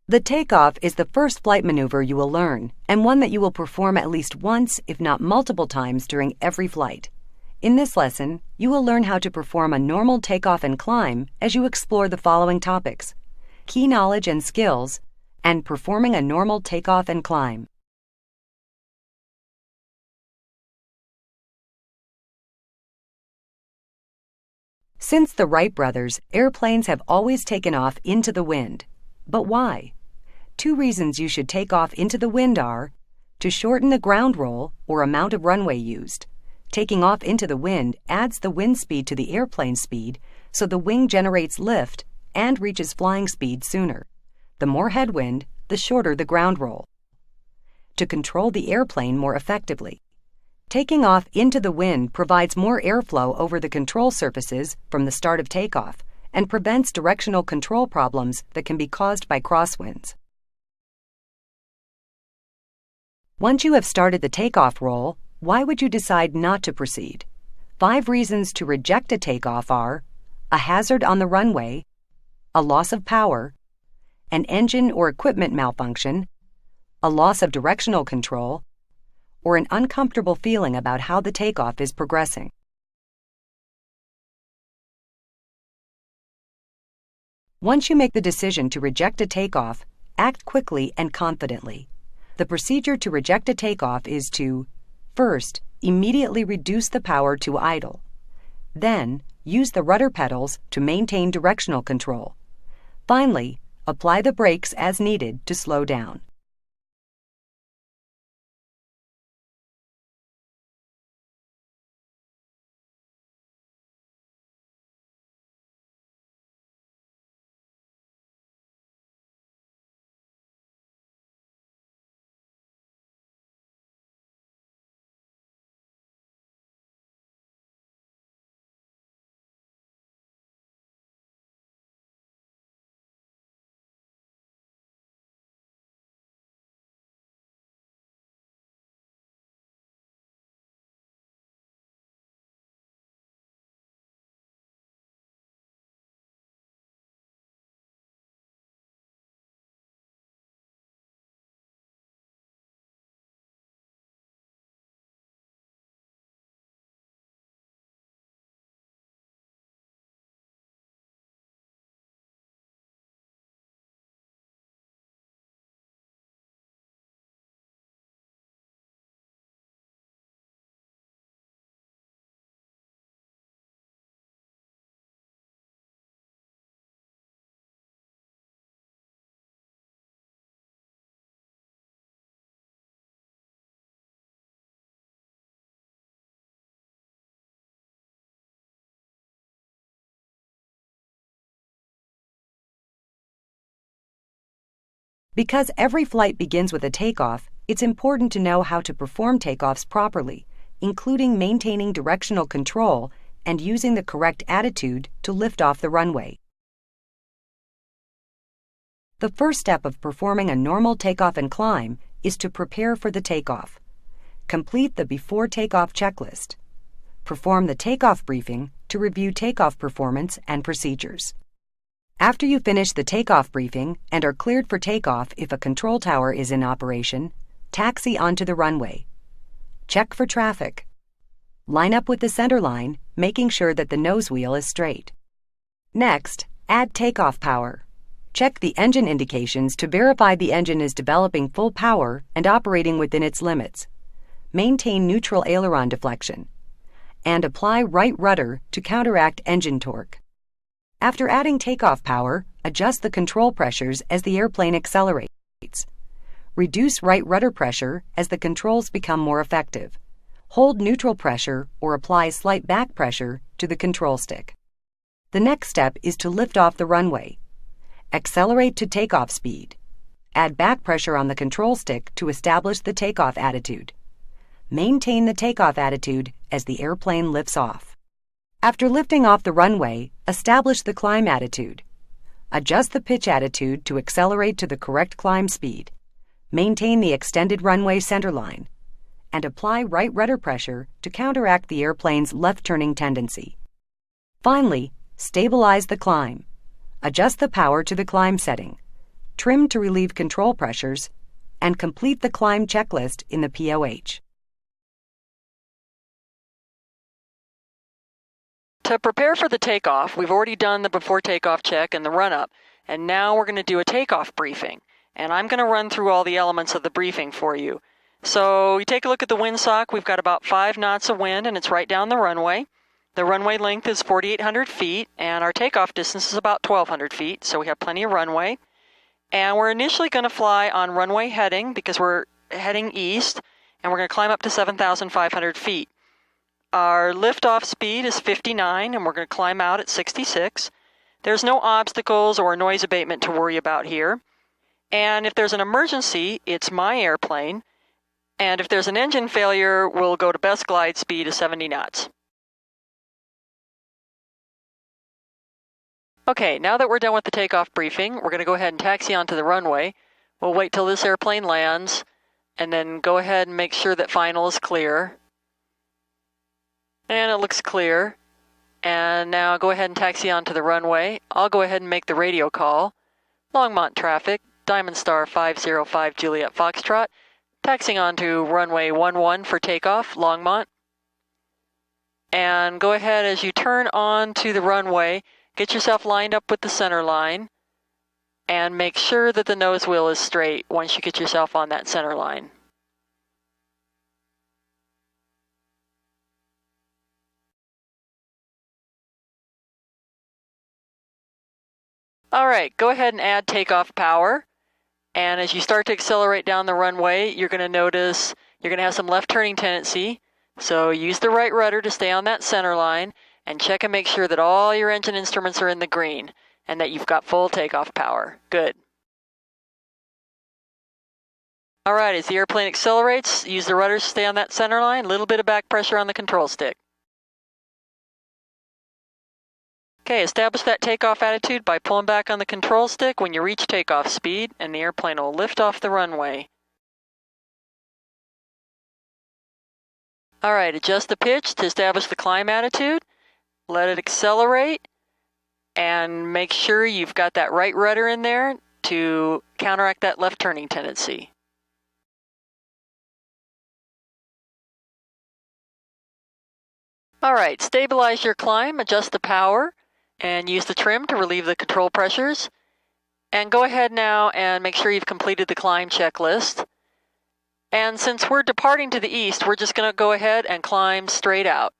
The takeoff is the first flight maneuver you will learn, and one that you will perform at least once, if not multiple times, during every flight. In this lesson, you will learn how to perform a normal takeoff and climb as you explore the following topics: key knowledge and skills, and performing a normal takeoff and climb. Since the Wright brothers, airplanes have always taken off into the wind. But why? Two reasons you should take off into the wind are to shorten the ground roll or amount of runway used. Taking off into the wind adds the wind speed to the airplane speed, so the wing generates lift and reaches flying speed sooner. The more headwind, the shorter the ground roll. To control the airplane more effectively. Taking off into the wind provides more airflow over the control surfaces from the start of takeoff and prevents directional control problems that can be caused by crosswinds. Once you have started the takeoff roll, why would you decide not to proceed? 5 reasons to reject a takeoff are a hazard on the runway, a loss of power, an engine or equipment malfunction, a loss of directional control, or an uncomfortable feeling about how the takeoff is progressing. Once you make the decision to reject a takeoff, act quickly and confidently. The procedure to reject a takeoff is to, first, immediately reduce the power to idle. Then, use the rudder pedals to maintain directional control. Finally, apply the brakes as needed to slow down. Because every flight begins with a takeoff, it's important to know how to perform takeoffs properly, including maintaining directional control and using the correct attitude to lift off the runway. The first step of performing a normal takeoff and climb is to prepare for the takeoff. Complete the before takeoff checklist. Perform the takeoff briefing to review takeoff performance and procedures. After you finish the takeoff briefing and are cleared for takeoff if a control tower is in operation, taxi onto the runway. Check for traffic. Line up with the center line, making sure that the nose wheel is straight. Next, add takeoff power. Check the engine indications to verify the engine is developing full power and operating within its limits. Maintain neutral aileron deflection. And apply right rudder to counteract engine torque. After adding takeoff power, adjust the control pressures as the airplane accelerates. Reduce right rudder pressure as the controls become more effective. Hold neutral pressure or apply slight back pressure to the control stick. The next step is to lift off the runway. Accelerate to takeoff speed. Add back pressure on the control stick to establish the takeoff attitude. Maintain the takeoff attitude as the airplane lifts off. After lifting off the runway, establish the climb attitude. Adjust the pitch attitude to accelerate to the correct climb speed. Maintain the extended runway centerline. And apply right rudder pressure to counteract the airplane's left-turning tendency. Finally, stabilize the climb. Adjust the power to the climb setting. trim to relieve control pressures, and complete the climb checklist in the POH. To prepare for the takeoff, we've already done the before takeoff check and the run-up, and now we're going to do a takeoff briefing. And I'm going to run through all the elements of the briefing for you. So you take a look at the windsock. We've got about 5 knots of wind, and it's right down the runway. The runway length is 4,800 feet, and our takeoff distance is about 1,200 feet, so we have plenty of runway. And we're initially going to fly on runway heading because we're heading east, and we're going to climb up to 7,500 feet. Our liftoff speed is 59, and we're going to climb out at 66. There's no obstacles or noise abatement to worry about here. And if there's an emergency, it's my airplane. And if there's an engine failure, we'll go to best glide speed of 70 knots. Okay, now that we're done with the takeoff briefing, we're going to go ahead and taxi onto the runway. We'll wait till this airplane lands, and then go ahead and make sure that final is clear. And it looks clear. And now go ahead and taxi onto the runway. I'll go ahead and make the radio call. Longmont traffic, Diamond Star 505 Juliet Foxtrot, taxiing onto runway 11 for takeoff, Longmont. And go ahead as you turn onto the runway, get yourself lined up with the center line, and make sure that the nose wheel is straight once you get yourself on that center line. All right, go ahead and add takeoff power. And as you start to accelerate down the runway, you're going to notice you're going to have some left turning tendency. So use the right rudder to stay on that center line and check and make sure that all your engine instruments are in the green and that you've got full takeoff power. Good. All right, as the airplane accelerates, use the rudder to stay on that center line. A little bit of back pressure on the control stick. Okay, establish that takeoff attitude by pulling back on the control stick when you reach takeoff speed, and the airplane will lift off the runway. All right, adjust the pitch to establish the climb attitude. Let it accelerate, and make sure you've got that right rudder in there to counteract that left turning tendency. All right, stabilize your climb, adjust the power, and use the trim to relieve the control pressures. And go ahead now and make sure you've completed the climb checklist. And since we're departing to the east, we're just going to go ahead and climb straight out.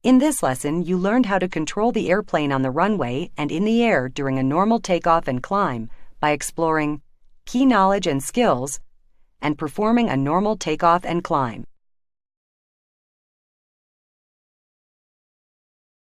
In this lesson, you learned how to control the airplane on the runway and in the air during a normal takeoff and climb by exploring key knowledge and skills and performing a normal takeoff and climb.